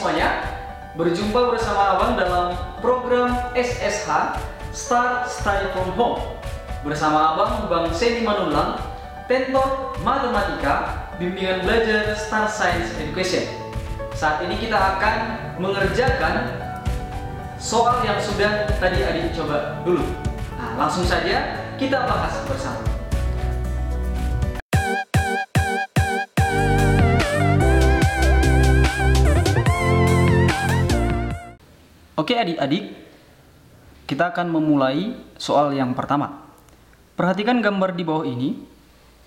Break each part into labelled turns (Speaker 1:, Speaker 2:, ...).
Speaker 1: semuanya, berjumpa bersama Abang dalam program SSH Start Study from Home bersama Abang Bang Seni Manulang, Tentor Matematika, Bimbingan Belajar Start Science Education. Saat ini kita akan mengerjakan soal yang sudah tadi adik coba dulu. Nah, langsung saja kita bahas bersama. Oke adik-adik, kita akan memulai soal yang pertama. Perhatikan gambar di bawah ini.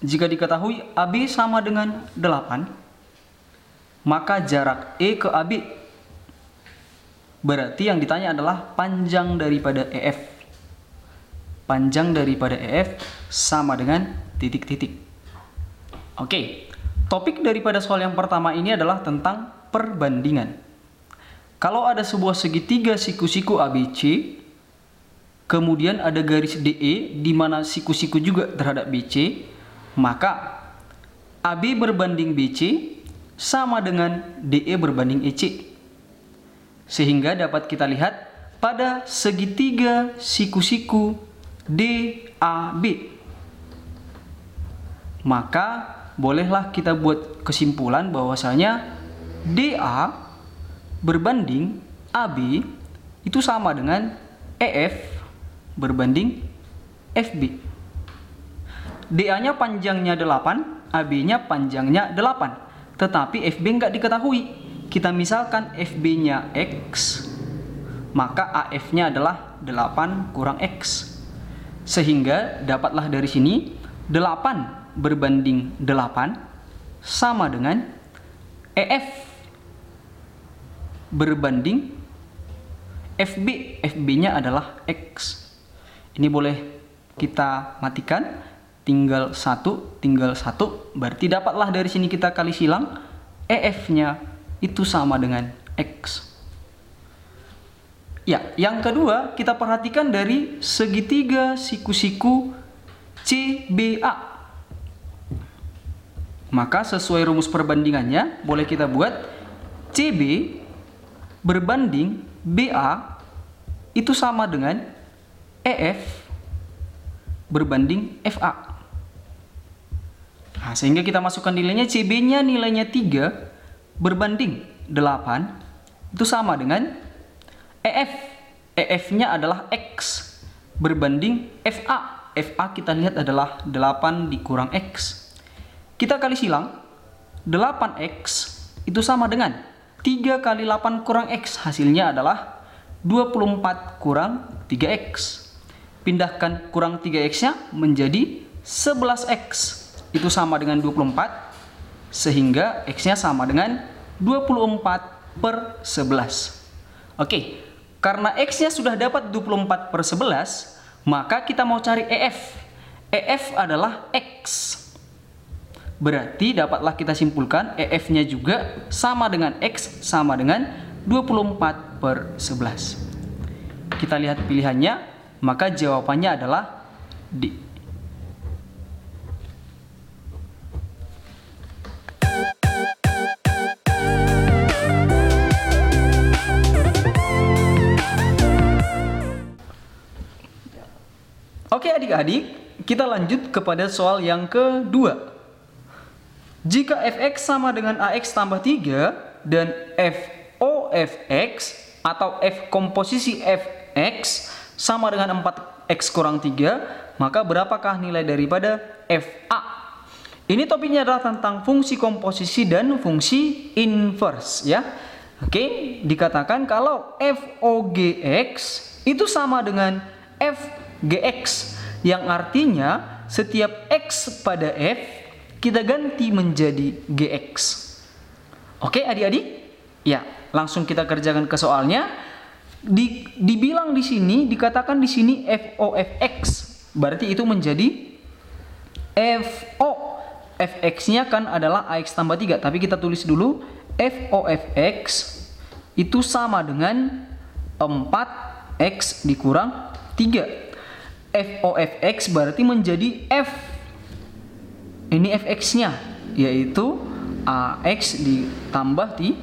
Speaker 1: Jika diketahui AB sama dengan 8, maka jarak E ke AB. Berarti yang ditanya adalah panjang daripada EF. Panjang daripada EF sama dengan titik-titik. Oke, topik daripada soal yang pertama ini adalah tentang perbandingan. Kalau ada sebuah segitiga siku-siku ABC, kemudian ada garis DE di mana siku-siku juga terhadap BC, maka AB berbanding BC sama dengan DE berbanding EC. Sehingga dapat kita lihat pada segitiga siku-siku DAB. Maka bolehlah kita buat kesimpulan bahwasanya DA berbanding AB itu sama dengan EF berbanding FB. DA-nya panjangnya 8, AB-nya panjangnya 8. Tetapi FB nggak diketahui. Kita misalkan FB-nya X, maka AF-nya adalah 8 kurang X. Sehingga dapatlah dari sini 8 berbanding 8 sama dengan EF berbanding FB. FB-nya adalah X. Ini boleh kita matikan. Tinggal satu. Berarti dapatlah dari sini kita kali silang. EF-nya itu sama dengan X. Ya, yang kedua kita perhatikan dari segitiga siku-siku CBA. Maka sesuai rumus perbandingannya boleh kita buat CB berbanding BA itu sama dengan EF berbanding FA. Nah, sehingga kita masukkan nilainya, CB-nya nilainya 3 berbanding 8 itu sama dengan EF. EF-nya adalah X berbanding FA. FA kita lihat adalah 8 dikurang X. Kita kali silang, 8X itu sama dengan 3 kali 8 kurang X, hasilnya adalah 24 kurang 3X. Pindahkan kurang 3X-nya menjadi 11X. Itu sama dengan 24, sehingga X-nya sama dengan 24/11. Oke, karena X-nya sudah dapat 24/11, maka kita mau cari EF. EF adalah X. Berarti dapatlah kita simpulkan EF-nya juga sama dengan X sama dengan 24/11. Kita lihat pilihannya, maka jawabannya adalah D. Oke adik-adik, kita lanjut kepada soal yang kedua. Jika fx sama dengan ax tambah 3 dan fofx atau f komposisi fx sama dengan 4x kurang 3, maka berapakah nilai daripada fa? Ini topiknya adalah tentang fungsi komposisi dan fungsi inverse ya. Oke, dikatakan kalau fogx itu sama dengan fgx, yang artinya setiap x pada f kita ganti menjadi gx. Oke adik-adik? Ya, langsung kita kerjakan ke soalnya. Dibilang di sini, dikatakan di sini fofx, berarti itu menjadi fo. Fx-nya kan adalah ax tambah 3, tapi kita tulis dulu fofx itu sama dengan 4x dikurang 3. Fofx berarti menjadi f. Ini fx-nya, yaitu ax ditambah 3.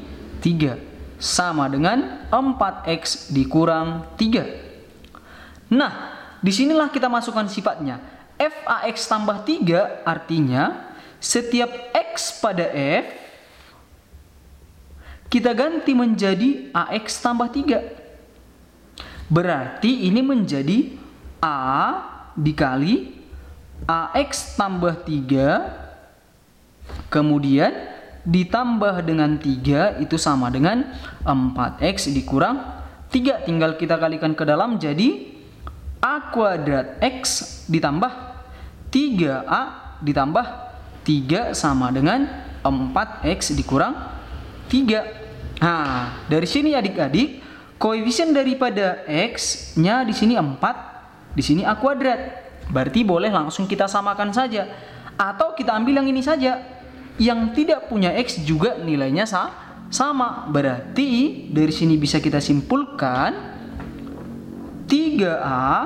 Speaker 1: sama dengan 4X dikurang 3. Nah, disinilah kita masukkan sifatnya. F(AX) tambah 3 artinya setiap X pada F kita ganti menjadi AX tambah 3. Berarti ini menjadi A dikali AX tambah 3 kemudian ditambah dengan 3 itu sama dengan 4X dikurang 3. Tinggal kita kalikan ke dalam jadi A kuadrat X ditambah 3A ditambah 3 sama dengan 4X dikurang 3. Nah, dari sini adik-adik, koefisien daripada X-nya di sini 4, di sini A kuadrat. Berarti boleh langsung kita samakan saja. Atau kita ambil yang ini saja. Yang tidak punya X juga nilainya sama. Berarti dari sini bisa kita simpulkan 3A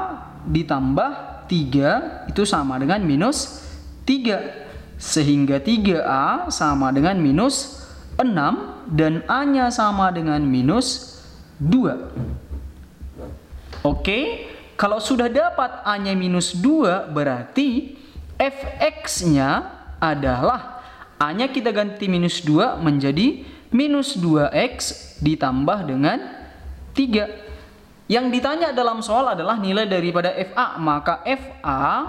Speaker 1: ditambah 3 itu sama dengan minus 3. Sehingga 3A sama dengan minus 6 dan A-nya sama dengan minus 2. Oke, kalau sudah dapat A-nya minus 2 berarti Fx-nya adalah A-nya kita ganti minus 2 menjadi minus 2X ditambah dengan 3. Yang ditanya dalam soal adalah nilai daripada FA, maka FA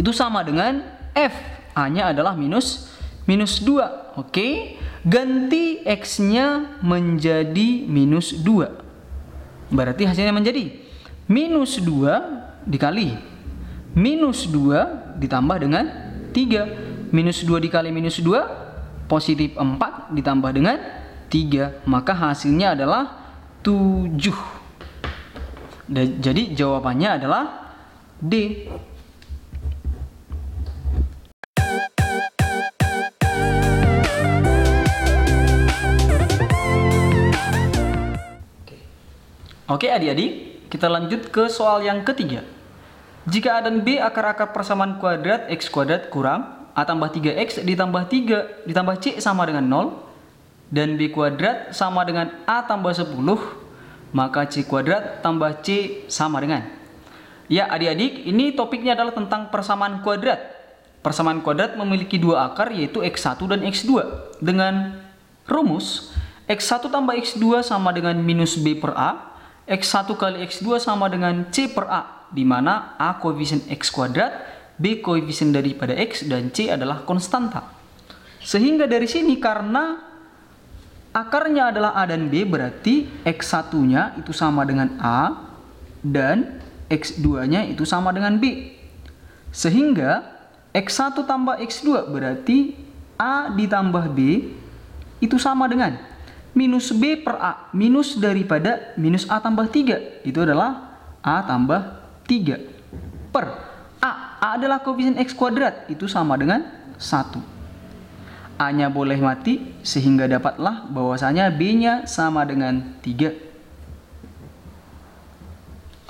Speaker 1: itu sama dengan F. A-nya adalah minus 2. Oke, ganti X-nya menjadi minus 2. Berarti hasilnya menjadi minus 2 dikali minus 2 ditambah dengan 3. Minus 2 dikali minus 2, positif 4 ditambah dengan 3. Maka hasilnya adalah 7. Jadi jawabannya adalah D. Oke adik-adik, kita lanjut ke soal yang ketiga. Jika A dan B akar-akar persamaan kuadrat X kuadrat kurang A tambah 3X ditambah 3 ditambah C sama dengan 0 dan B kuadrat sama dengan A tambah 10, maka C kuadrat tambah C sama dengan. Ya adik-adik, ini topiknya adalah tentang persamaan kuadrat. Persamaan kuadrat memiliki dua akar yaitu X1 dan X2. Dengan rumus X1 tambah X2 sama dengan minus B per A, X1 kali X2 sama dengan C per A, di mana A koefisien X kuadrat, B koefisien daripada X, dan C adalah konstanta. Sehingga dari sini karena akarnya adalah A dan B, berarti X1-nya itu sama dengan A dan X2-nya itu sama dengan B. Sehingga X1 tambah X2 berarti A ditambah B itu sama dengan minus B per A, minus daripada minus A tambah 3. Itu adalah A tambah 3 per A. A adalah koefisien X kuadrat, itu sama dengan 1. A-nya boleh mati sehingga dapatlah bahwasanya B-nya sama dengan 3.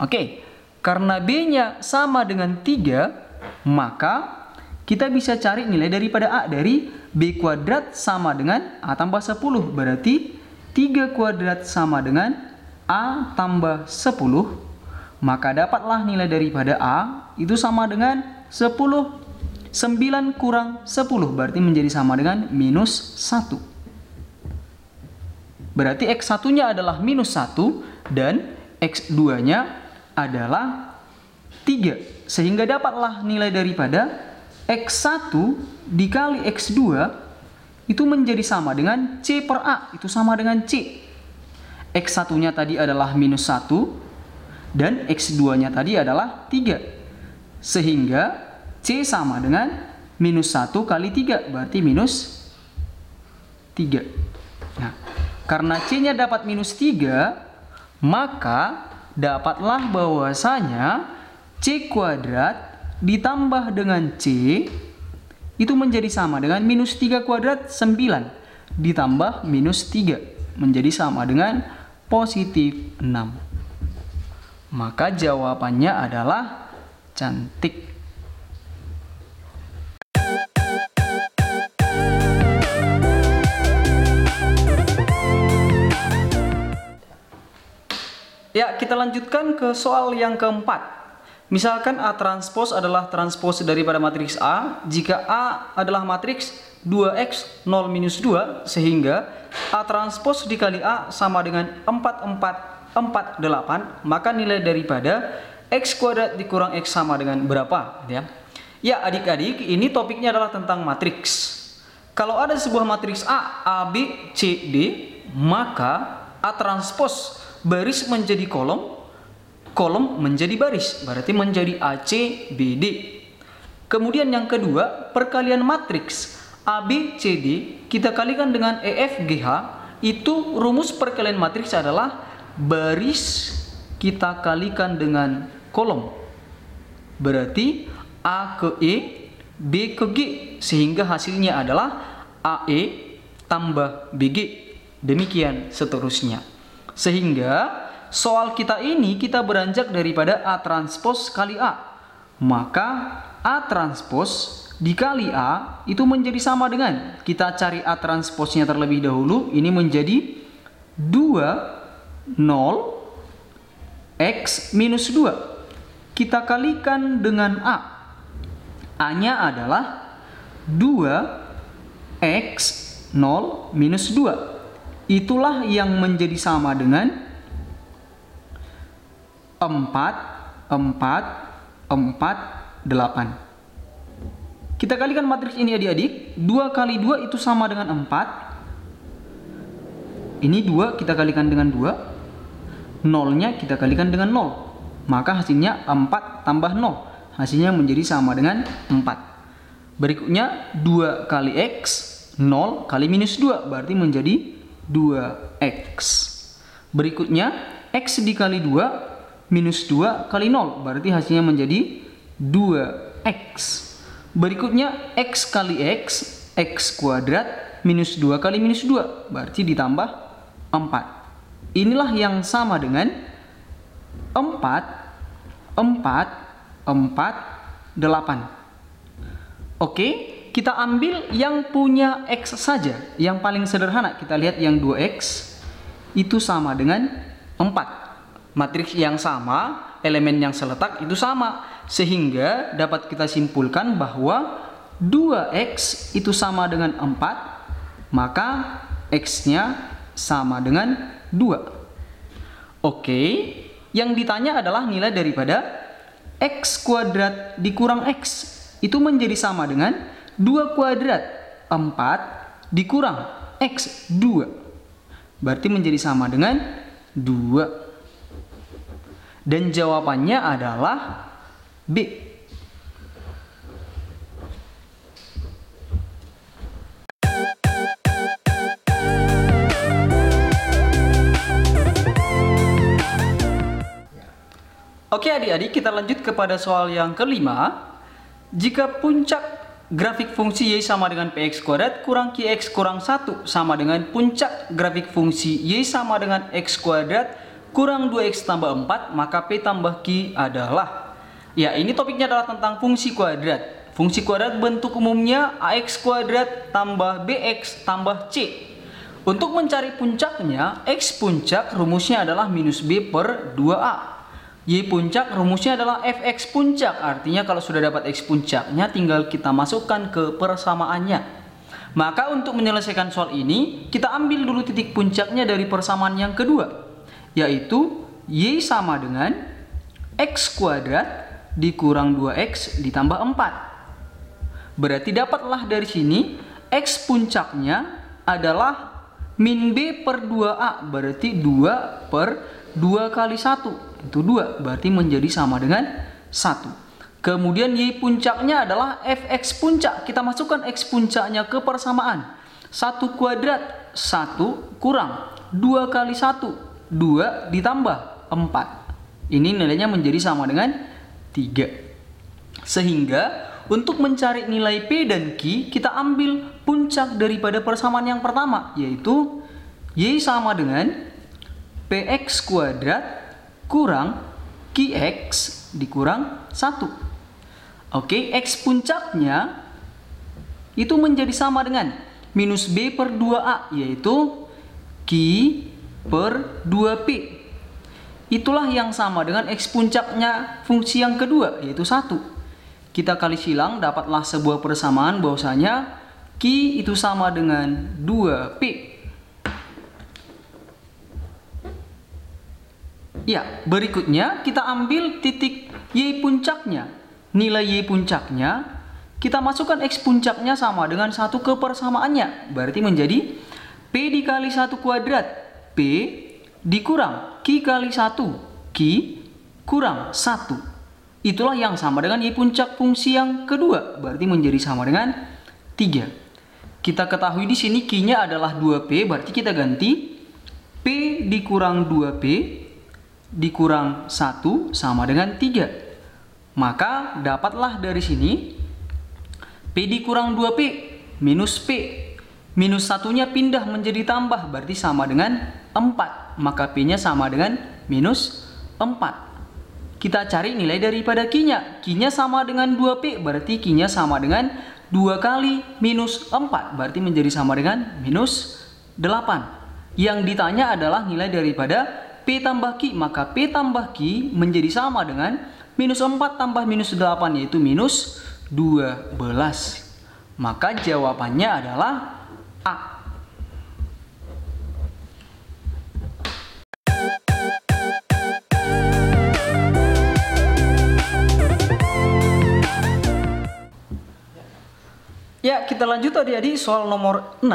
Speaker 1: Oke, karena B-nya sama dengan 3, maka kita bisa cari nilai daripada A dari B kuadrat sama dengan A tambah 10. Berarti 3 kuadrat sama dengan A tambah 10. Maka dapatlah nilai daripada A itu sama dengan 10. 9 kurang 10 berarti menjadi sama dengan minus 1. Berarti X1-nya adalah minus 1 dan X2-nya adalah 3. Sehingga dapatlah nilai daripada X1 dikali X2 itu menjadi sama dengan C per A, itu sama dengan C. X1-nya tadi adalah minus 1 dan X2-nya tadi adalah 3. Sehingga C sama dengan minus 1 kali 3, berarti minus 3. Nah, karena C-nya dapat minus 3, maka dapatlah bahwasanya C kuadrat ditambah dengan C itu menjadi sama dengan minus 3 kuadrat 9 ditambah minus 3 menjadi sama dengan positif 6. Maka jawabannya adalah cantik. Ya, kita lanjutkan ke soal yang keempat. Misalkan A transpose adalah transpose daripada matriks A, jika A adalah matriks 2x 0 minus 2, sehingga A transpose dikali A sama dengan 4, 4, 4, 8, maka nilai daripada x kuadrat dikurang x sama dengan berapa? Ya adik-adik, ini topiknya adalah tentang matriks. Kalau ada sebuah matriks A, B, C, D, maka A transpose baris menjadi kolom, kolom menjadi baris, berarti menjadi AC, BD. Kemudian yang kedua, perkalian matriks AB, CD kita kalikan dengan EF, GH. Itu rumus perkalian matriks adalah baris kita kalikan dengan kolom. Berarti A ke E, B ke G, sehingga hasilnya adalah AE tambah BG. Demikian seterusnya. Sehingga soal kita ini kita beranjak daripada A transpose kali A. Maka A transpose dikali A itu menjadi sama dengan, kita cari A transposnya terlebih dahulu, ini menjadi 2, 0, X minus 2. Kita kalikan dengan A. A-nya adalah 2X 0 minus 2. Itulah yang menjadi sama dengan 4, 4, 4, 8. Kita kalikan matriks ini adik-adik. 2 kali 2 itu sama dengan 4. Ini 2 kita kalikan dengan 2. 0-nya kita kalikan dengan 0. Maka hasilnya 4 tambah 0. Hasilnya menjadi sama dengan 4. Berikutnya 2 kali X, 0 kali minus 2. Berarti menjadi 2X. Berikutnya X dikali 2 minus 2 kali 0. Berarti hasilnya menjadi 2X. Berikutnya X kali X, X kuadrat minus 2 kali minus 2. Berarti ditambah 4. Inilah yang sama dengan 4, 4, 4, 8. Oke, kita ambil yang punya X saja. Yang paling sederhana, kita lihat yang 2X itu sama dengan 4. Matriks yang sama, elemen yang seletak itu sama. Sehingga dapat kita simpulkan bahwa 2X itu sama dengan 4. Maka X-nya sama dengan 2. Oke, yang ditanya adalah nilai daripada X kuadrat dikurang X. Itu menjadi sama dengan 2 kuadrat 4 dikurang X 2. Berarti menjadi sama dengan 2. Dan jawabannya adalah B. Oke adik-adik, kita lanjut kepada soal yang kelima. Jika puncak grafik fungsi Y sama dengan Px kuadrat kurang Qx kurang 1 sama dengan puncak grafik fungsi Y sama dengan X kuadrat kurang 2X tambah 4, maka P tambah Q adalah. Ya, ini topiknya adalah tentang fungsi kuadrat. Fungsi kuadrat bentuk umumnya AX kuadrat tambah BX tambah C. Untuk mencari puncaknya, X puncak rumusnya adalah minus B per 2A. Y puncak rumusnya adalah Fx puncak. Artinya kalau sudah dapat X puncaknya tinggal kita masukkan ke persamaannya. Maka untuk menyelesaikan soal ini, kita ambil dulu titik puncaknya dari persamaan yang kedua, yaitu Y sama dengan X kuadrat dikurang 2X ditambah 4. Berarti dapatlah dari sini X puncaknya adalah min B per 2A. Berarti 2 per 2 kali 1 itu 2, berarti menjadi sama dengan 1. Kemudian Y puncaknya adalah Fx puncak. Kita masukkan X puncaknya ke persamaan. 1 kuadrat 1 kurang 2 kali 1 2 ditambah 4. Ini nilainya menjadi sama dengan 3. Sehingga untuk mencari nilai P dan Q, kita ambil puncak daripada persamaan yang pertama, yaitu Y sama dengan Px kuadrat kurang Qx dikurang 1. Oke, X puncaknya itu menjadi sama dengan minus B per 2A, yaitu Q per 2P. itulah yang sama dengan X puncaknya fungsi yang kedua, yaitu 1. Kita kali silang, dapatlah sebuah persamaan bahwasanya Q itu sama dengan 2P. Ya, berikutnya kita ambil titik Y puncaknya. Nilai Y puncaknya, kita masukkan X puncaknya sama dengan 1 ke persamaannya. Berarti menjadi P dikali 1 kuadrat. P dikurang Q kali 1. Q kurang 1. Itulah yang sama dengan Y puncak fungsi yang kedua. Berarti menjadi sama dengan 3. Kita ketahui di sini Q-nya adalah 2P. Berarti kita ganti P dikurang 2P dikurang 1 sama dengan 3. Maka dapatlah dari sini P dikurang 2P minus P. Minus 1-nya pindah menjadi tambah, berarti sama dengan 4. Maka P-nya sama dengan minus 4. Kita cari nilai daripada Q-nya. Q-nya sama dengan 2P, berarti Q-nya sama dengan 2 kali minus 4. Berarti menjadi sama dengan minus 8. Yang ditanya adalah nilai daripada P tambah Q, maka P tambah Q menjadi sama dengan minus 4 tambah minus 8, yaitu minus 12. Maka jawabannya adalah A. Ya, kita lanjut adik-adik soal nomor 6.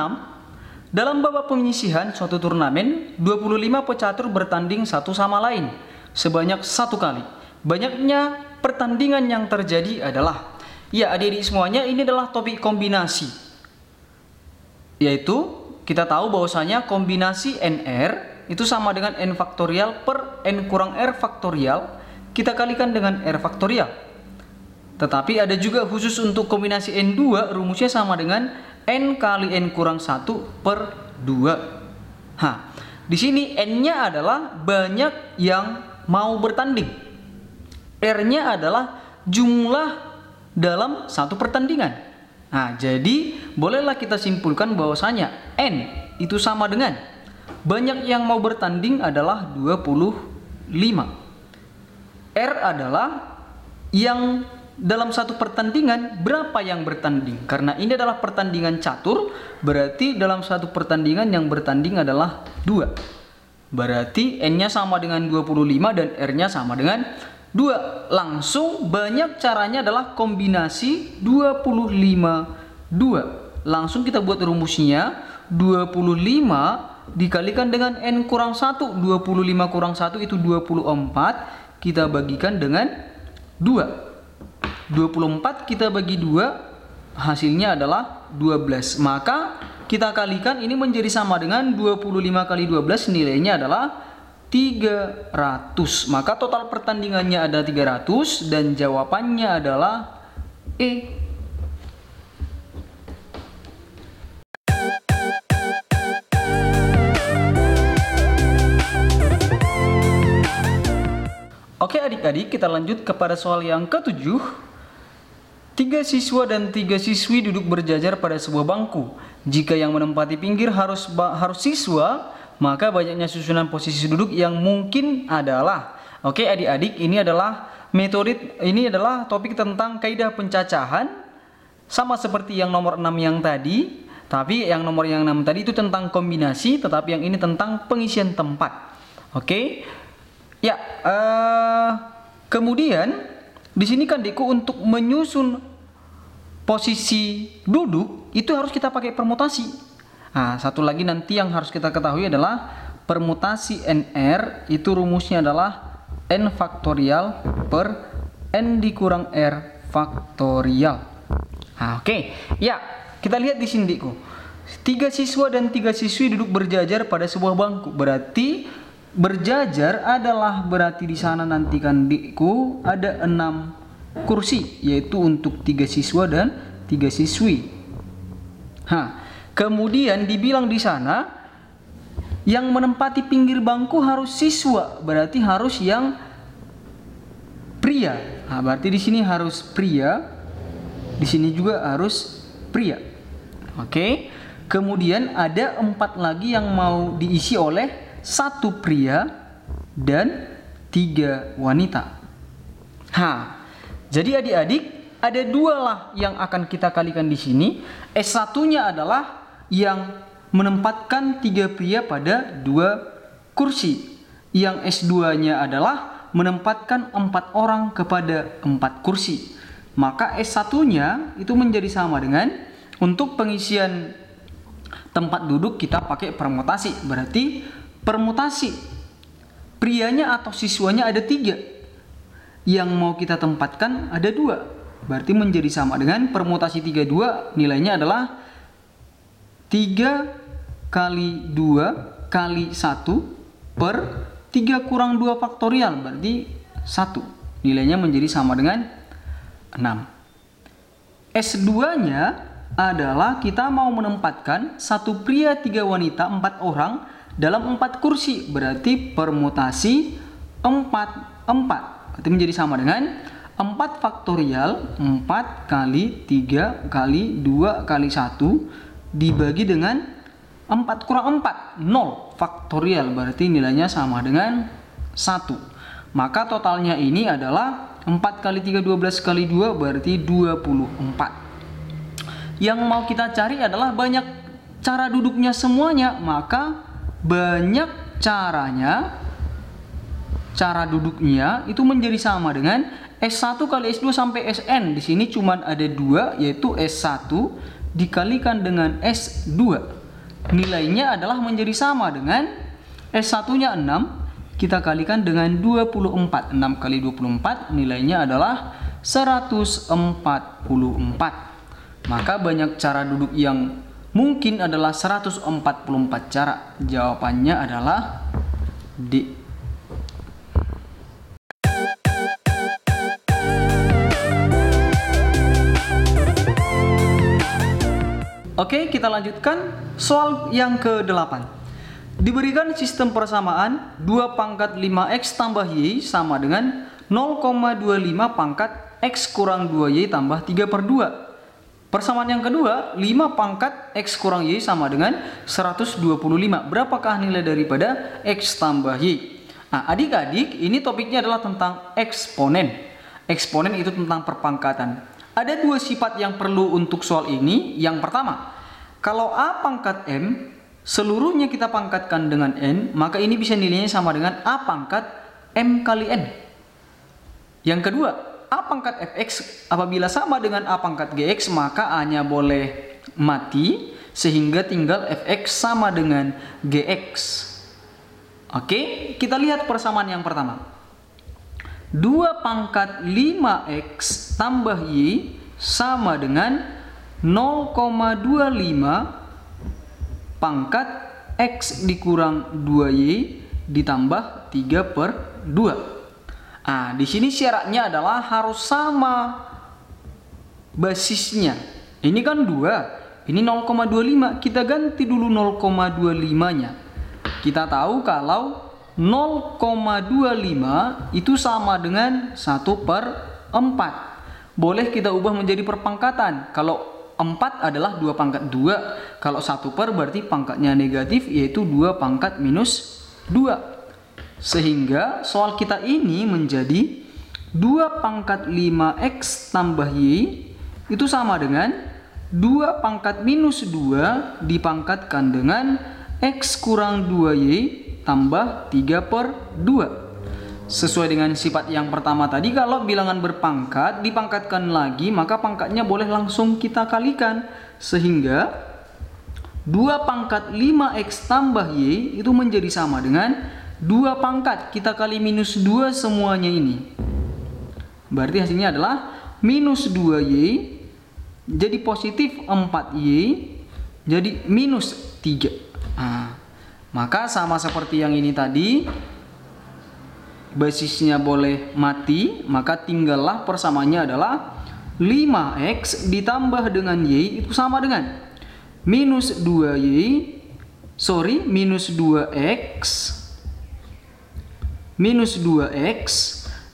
Speaker 1: Dalam babak penyisihan suatu turnamen, 25 pecatur bertanding satu sama lain sebanyak 1 kali. Banyaknya pertandingan yang terjadi adalah, ya adik-adik semuanya, ini adalah topik kombinasi. Yaitu kita tahu bahwasanya kombinasi NR itu sama dengan N faktorial per N kurang R faktorial, kita kalikan dengan R faktorial. Tetapi ada juga khusus untuk kombinasi N2, rumusnya sama dengan N kali N kurang 1 per 2. Di sini N-nya adalah banyak yang mau bertanding. R-nya adalah jumlah dalam satu pertandingan. Jadi bolehlah kita simpulkan bahwasanya N itu sama dengan banyak yang mau bertanding adalah 25. R adalah yang dalam satu pertandingan berapa yang bertanding. Karena ini adalah pertandingan catur, berarti dalam satu pertandingan yang bertanding adalah 2. Berarti N-nya sama dengan 25 dan R-nya sama dengan 2. Langsung banyak caranya adalah kombinasi 25 2. Langsung kita buat rumusnya. 25 dikalikan dengan N kurang 1. 25 kurang 1 itu 24. Kita bagikan dengan 2. 24 kita bagi 2, hasilnya adalah 12. Maka kita kalikan ini menjadi sama dengan 25 kali 12, nilainya adalah 300. Maka total pertandingannya ada 300 dan jawabannya adalah E. Oke adik-adik, kita lanjut kepada soal yang ke-7. 3 siswa dan 3 siswi duduk berjajar pada sebuah bangku. Jika yang menempati pinggir harus siswa, maka banyaknya susunan posisi duduk yang mungkin adalah. Oke adik-adik, ini adalah metode, ini adalah topik tentang kaidah pencacahan. Sama seperti yang nomor 6 yang tadi, tapi yang nomor yang 6 tadi itu tentang kombinasi, tetapi yang ini tentang pengisian tempat. Oke. Ya, kemudian di sini kan Deku untuk menyusun posisi duduk itu harus kita pakai permutasi. Satu lagi nanti yang harus kita ketahui adalah permutasi NR itu rumusnya adalah N faktorial per N dikurang R faktorial. Oke. Ya, kita lihat di sini Deku. 3 siswa dan 3 siswi duduk berjajar pada sebuah bangku. Berarti berjajar adalah berarti di sana nanti kan Deku ada 6 kursi, yaitu untuk 3 siswa dan 3 siswi. Kemudian dibilang di sana yang menempati pinggir bangku harus siswa, berarti harus yang pria. Berarti di sini harus pria, di sini juga harus pria. Oke. Kemudian ada 4 lagi yang mau diisi oleh 1 pria dan 3 wanita. Jadi adik-adik, ada 2 lah yang akan kita kalikan di sini. S1-nya adalah yang menempatkan 3 pria pada 2 kursi. Yang S2-nya adalah menempatkan 4 orang kepada 4 kursi. Maka S1-nya itu menjadi sama dengan, untuk pengisian tempat duduk kita pakai permutasi. Berarti permutasi prianya atau siswanya ada 3, yang mau kita tempatkan ada 2. Berarti menjadi sama dengan permutasi 32, nilainya adalah 3 kali 2 kali 1 per 3 kurang 2 faktorial, berarti 1. Nilainya menjadi sama dengan 6. S2-nya adalah kita mau menempatkan 1 pria 3 wanita 4 orang dalam 4 kursi. Berarti permutasi 4, 4. Berarti menjadi sama dengan 4 faktorial 4 kali 3 kali 2 kali 1 dibagi dengan 4 kurang 4, 0 faktorial. Berarti nilainya sama dengan 1. Maka totalnya ini adalah 4 kali 3, 12 kali 2, berarti 24. Yang mau kita cari adalah banyak cara duduknya semuanya. Maka banyak caranya, cara duduknya itu menjadi sama dengan S1 kali S2 sampai Sn. Di sini cuma ada 2, yaitu S1 dikalikan dengan S2. Nilainya adalah menjadi sama dengan S1-nya 6, kita kalikan dengan 24. 6 kali 24 nilainya adalah 144. Maka banyak cara duduk yang mungkin adalah 144 cara. Jawabannya adalah D. Oke, kita lanjutkan soal yang ke-8. Diberikan sistem persamaan 2 pangkat 5x tambah y sama dengan 0,25 pangkat x kurang 2y tambah 3/2. Persamaan yang kedua, 5 pangkat x kurang y sama dengan 125. Berapakah nilai daripada x tambah y? Nah, adik-adik, ini topiknya adalah tentang eksponen. Eksponen itu tentang perpangkatan. Ada 2 sifat yang perlu untuk soal ini. Yang pertama, kalau a pangkat m seluruhnya kita pangkatkan dengan n, maka ini bisa nilainya sama dengan a pangkat m kali n. Yang kedua, a pangkat fx apabila sama dengan a pangkat gx, maka a-nya boleh mati sehingga tinggal fx sama dengan gx. Oke, kita lihat persamaan yang pertama. 2 pangkat 5x tambah y sama dengan 0,25 pangkat x dikurang 2y ditambah 3/2. Nah, di sini syaratnya adalah harus sama basisnya. Ini kan 2, ini 0,25. Kita ganti dulu 0,25-nya. Kita tahu kalau 0,25 itu sama dengan 1/4. Boleh kita ubah menjadi perpangkatan. Kalau 4 adalah 2 pangkat 2. Kalau 1/, berarti pangkatnya negatif, yaitu 2 pangkat minus 2. Sehingga soal kita ini menjadi 2 pangkat 5x tambah y itu sama dengan 2 pangkat minus 2 dipangkatkan dengan x kurang 2y tambah 3/2. Sesuai dengan sifat yang pertama tadi, kalau bilangan berpangkat dipangkatkan lagi, maka pangkatnya boleh langsung kita kalikan. Sehingga 2 pangkat 5x tambah y itu menjadi sama dengan 2 pangkat kita kali minus 2 semuanya ini. Berarti hasilnya adalah minus 2y, jadi positif 4y, jadi minus 3. Maka sama seperti yang ini tadi, basisnya boleh mati, maka tinggallah persamaannya adalah 5x ditambah dengan y itu sama dengan minus 2x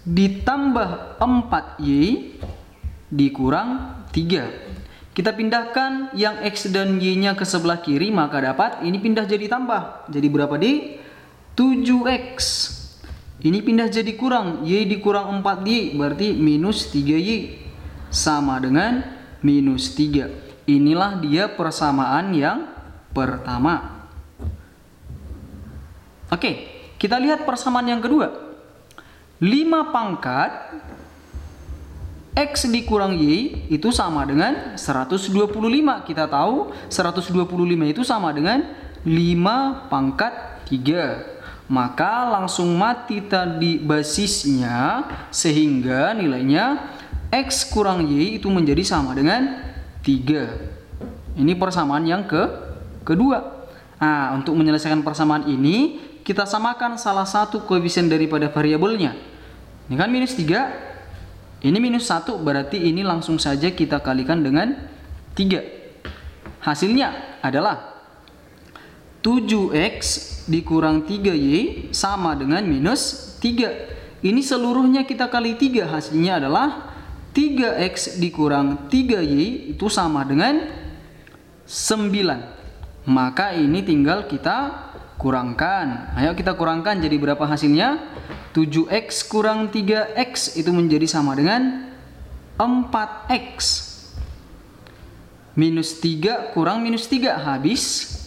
Speaker 1: ditambah 4y dikurang 3. Kita pindahkan yang x dan y-nya ke sebelah kiri, maka dapat ini pindah jadi tambah. Jadi berapa, di 7x Ini pindah jadi kurang, Y dikurang 4Y berarti minus 3Y sama dengan minus 3. Inilah dia persamaan yang pertama. Oke, kita lihat persamaan yang kedua. 5 pangkat X dikurang Y itu sama dengan 125. Kita tahu 125 itu sama dengan 5 pangkat 3. Maka langsung mati tadi basisnya, sehingga nilainya X kurang Y itu menjadi sama dengan 3. Ini persamaan yang kedua. Nah, untuk menyelesaikan persamaan ini, kita samakan salah satu koefisien daripada variabelnya. Ini kan minus 3, ini minus 1, berarti ini langsung saja kita kalikan dengan 3. Hasilnya adalah 7X dikurang 3Y sama dengan minus 3. Ini seluruhnya kita kali 3, hasilnya adalah 3X dikurang 3Y itu sama dengan 9. Maka ini tinggal kita kurangkan. Ayo kita kurangkan, jadi berapa hasilnya? 7X kurang 3X itu menjadi sama dengan 4X. Minus 3 kurang minus 3 habis.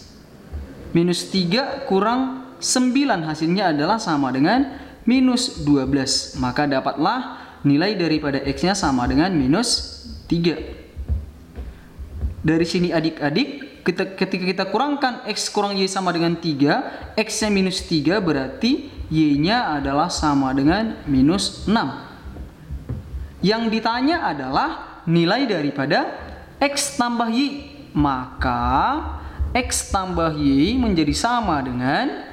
Speaker 1: Minus 3 kurang 9 hasilnya adalah sama dengan minus 12. Maka dapatlah nilai daripada X-nya sama dengan minus 3. Dari sini adik-adik, ketika kita kurangkan X kurang Y sama dengan 3, X-nya minus 3 berarti Y-nya adalah sama dengan minus 6. Yang ditanya adalah nilai daripada X tambah Y. Maka X tambah Y menjadi sama dengan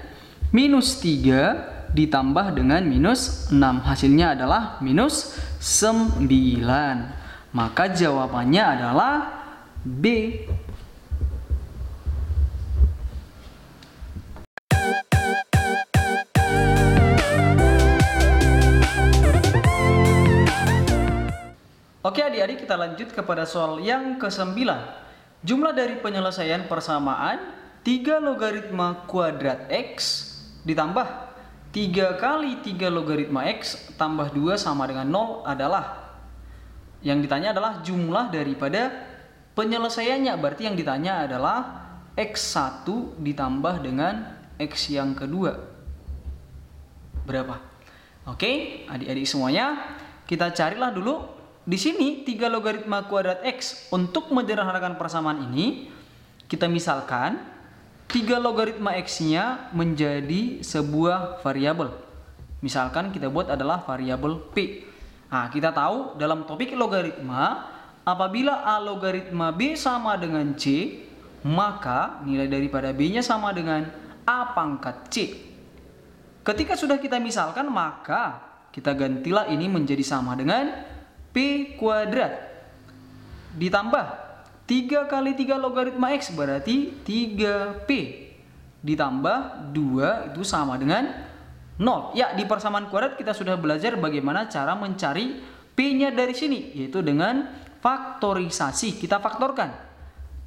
Speaker 1: minus 3 ditambah dengan minus 6. Hasilnya adalah minus 9. Maka jawabannya adalah B. Oke adik-adik, kita lanjut kepada soal yang ke-9. Jumlah dari penyelesaian persamaan 3 logaritma kuadrat X ditambah 3 kali 3 logaritma X tambah 2 sama dengan 0 adalah. Yang ditanya adalah jumlah daripada penyelesaiannya. Berarti yang ditanya adalah X1 ditambah dengan X yang kedua. Berapa? Oke, adik-adik semuanya, kita carilah dulu. Di sini 3 logaritma kuadrat X. Untuk menyederhanakan persamaan ini, kita misalkan 3 logaritma X-nya menjadi sebuah variabel. Misalkan kita buat adalah variabel P. Nah, kita tahu dalam topik logaritma, apabila A logaritma B sama dengan C, maka nilai daripada B-nya sama dengan A pangkat C. Ketika sudah kita misalkan, maka kita gantilah ini menjadi sama dengan P kuadrat ditambah 3 kali 3 logaritma X berarti 3P ditambah 2 itu sama dengan 0. Ya, di persamaan kuadrat kita sudah belajar bagaimana cara mencari P-nya dari sini, yaitu dengan faktorisasi. Kita faktorkan.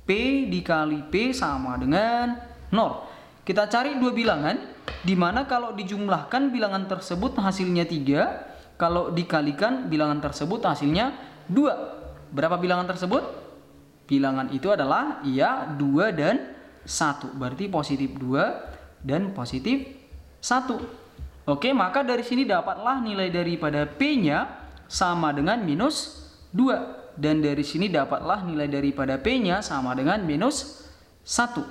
Speaker 1: P dikali P sama dengan 0. Kita cari dua bilangan, di mana kalau dijumlahkan bilangan tersebut hasilnya 3. Kalau dikalikan bilangan tersebut hasilnya 2. Berapa bilangan tersebut? Bilangan itu adalah 2 dan 1. Berarti positif 2 dan positif 1. Oke, maka dari sini dapatlah nilai daripada P-nya sama dengan minus 2. Dan dari sini dapatlah nilai daripada P-nya sama dengan minus 1.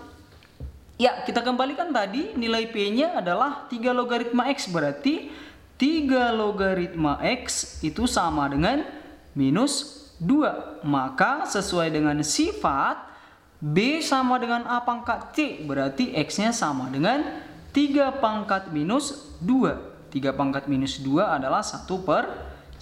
Speaker 1: Ya, kita kembalikan tadi nilai P-nya adalah 3 logaritma X. Berarti 3 logaritma X itu sama dengan minus 2. Maka sesuai dengan sifat B sama dengan A pangkat C, berarti X-nya sama dengan 3 pangkat minus 2. 3 pangkat minus 2 adalah 1/9.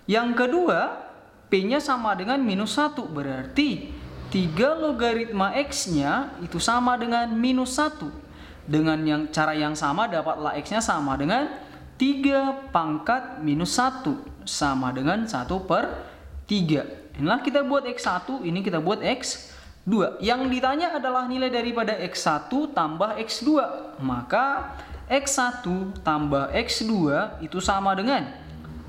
Speaker 1: Yang kedua, P-nya sama dengan minus 1, berarti 3 logaritma X-nya itu sama dengan minus 1. Dengan cara yang sama dapatlah X-nya sama dengan 3 pangkat minus 1 sama dengan 1/3. Inilah kita buat X1, ini kita buat X2. Yang ditanya adalah nilai daripada X1 tambah X2. Maka X1 tambah X2 itu sama dengan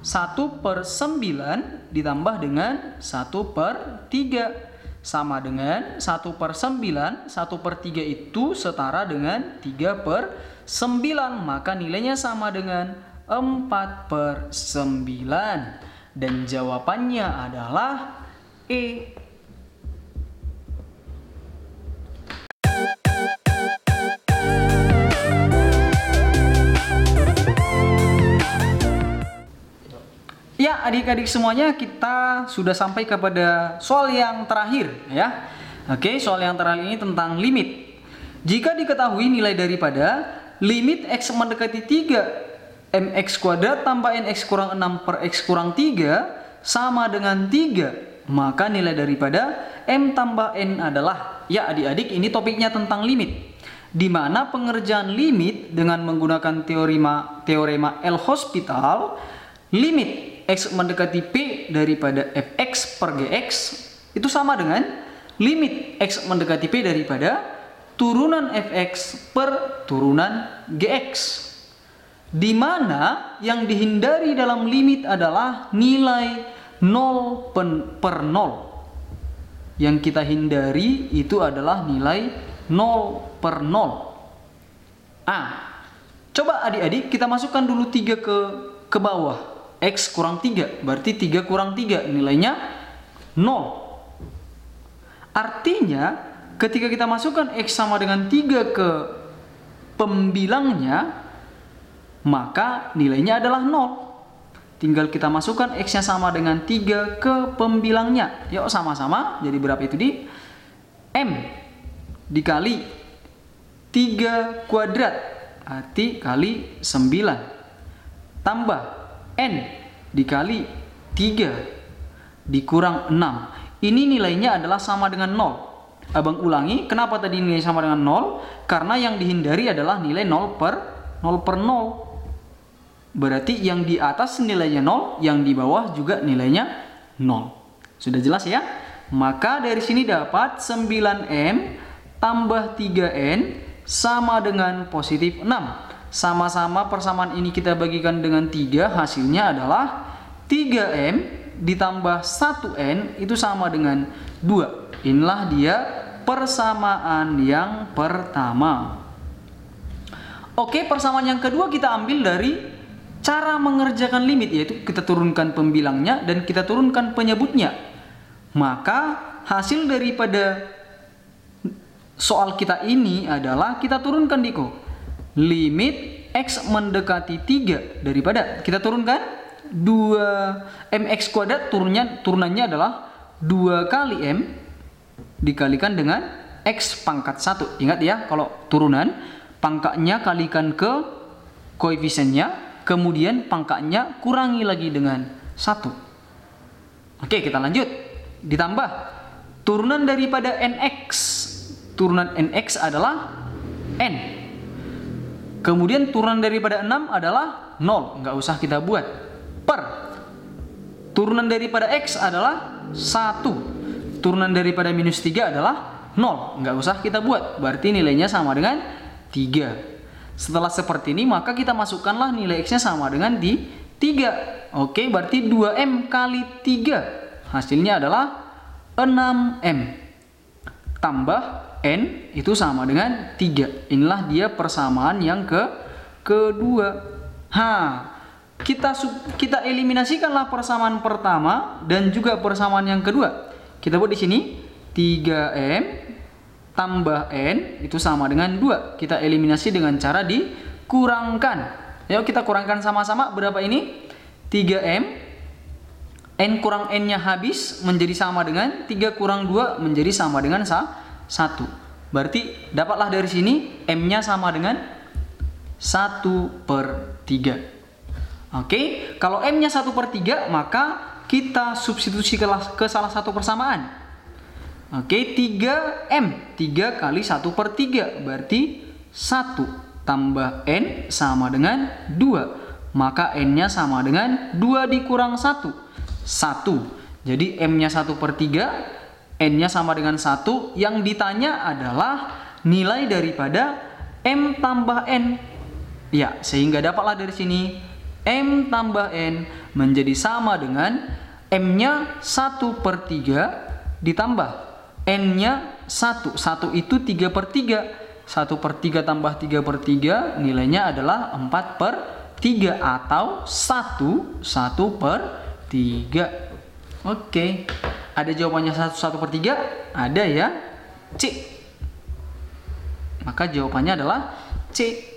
Speaker 1: 1/9 ditambah dengan 1/3. Sama dengan 1/9, 1/3 itu setara dengan 3/9. Maka nilainya sama dengan 4/9. Dan jawabannya adalah E. Ya, adik-adik semuanya, kita sudah sampai kepada soal yang terakhir ya. Oke, soal yang terakhir ini tentang limit. Jika diketahui nilai daripada limit X mendekati 3 mx kuadrat tambah nx kurang 6 per x kurang 3 sama dengan 3, maka nilai daripada m tambah n adalah, ya adik-adik, ini topiknya tentang limit, di mana pengerjaan limit dengan menggunakan teorema L'Hospital, limit X mendekati P daripada fx per gx itu sama dengan limit X mendekati P daripada turunan fx per turunan gx, di mana yang dihindari dalam limit adalah nilai 0 per 0. Yang kita hindari itu adalah nilai 0 per 0. Coba adik-adik kita masukkan dulu 3 ke bawah. X kurang 3, berarti 3 kurang 3 nilainya 0. Artinya ketika kita masukkan X sama dengan 3 ke pembilangnya, maka nilainya adalah 0. Tinggal kita masukkan X nya sama dengan 3 ke pembilangnya. Yuk sama-sama, jadi berapa itu di? M dikali 3 kuadrat, arti kali 9, tambah N dikali 3 dikurang 6. Ini nilainya adalah sama dengan 0. Abang ulangi, kenapa tadi nilai sama dengan 0? Karena yang dihindari adalah nilai 0 per 0. Berarti yang di atas nilainya 0, yang di bawah juga nilainya 0. Sudah jelas ya? Maka dari sini dapat 9M tambah 3N sama dengan positif 6. Sama-sama persamaan ini kita bagikan dengan 3, hasilnya adalah 3M ditambah 1N itu sama dengan 2. Inilah dia persamaan yang pertama. Oke, persamaan yang kedua kita ambil dari cara mengerjakan limit, yaitu kita turunkan pembilangnya dan kita turunkan penyebutnya. Maka hasil daripada soal kita ini adalah kita turunkan Diko. Limit X mendekati 3 daripada, kita turunkan 2 mx kuadrat, turunannya adalah 2 kali m dikalikan dengan x pangkat 1. Ingat ya, kalau turunan pangkatnya kalikan ke koefisiennya, kemudian pangkatnya kurangi lagi dengan 1. Oke, kita lanjut. Ditambah turunan daripada nx, turunan nx adalah n. Kemudian turunan daripada 6 adalah 0, nggak usah kita buat. Per turunan daripada X adalah 1. Turunan daripada minus 3 adalah 0, nggak usah kita buat. Berarti nilainya sama dengan 3. Setelah seperti ini, maka kita masukkanlah nilai X nya sama dengan di 3. Oke, berarti 2M kali 3. Hasilnya adalah 6M. Tambah N itu sama dengan 3. Inilah dia persamaan yang kedua. Kita eliminasikanlah persamaan pertama dan juga persamaan yang kedua. Kita buat di sini 3M tambah N itu sama dengan 2. Kita eliminasi dengan cara dikurangkan. Yuk kita kurangkan sama-sama. Berapa ini? 3M, N kurang N-nya habis menjadi sama dengan 3 kurang 2 menjadi sama dengan 1. Berarti dapatlah dari sini M-nya sama dengan 1/3. Oke, kalau M-nya 1/3, maka kita substitusi ke salah satu persamaan. Oke, 3M, 3 kali 1/3 berarti 1 tambah N sama dengan 2. Maka N-nya sama dengan 2 dikurang 1. 1. Jadi M-nya 1/3, N-nya sama dengan 1. Yang ditanya adalah nilai daripada M tambah N. Ya, sehingga dapatlah dari sini M tambah N menjadi sama dengan M-nya 1/3 ditambah N-nya 1. 1 itu 3/3. 1/3 tambah 3/3 nilainya adalah 4/3 atau 1/3. Oke. Ada jawabannya 1/3? Ada ya. C. Maka jawabannya adalah C.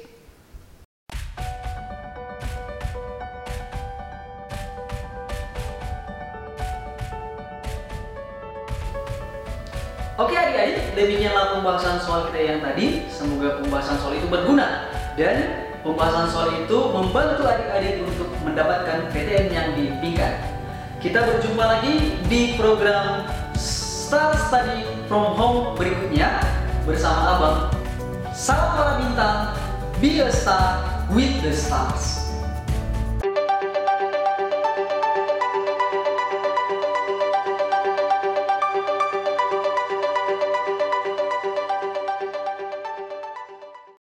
Speaker 1: Oke adik-adik, demikianlah pembahasan soal kita yang tadi. Semoga pembahasan soal itu berguna dan pembahasan soal itu membantu adik-adik untuk mendapatkan PTN yang diinginkan. Kita berjumpa lagi di program Star Study from Home berikutnya bersama Abang. Salam para bintang, be a star with the stars.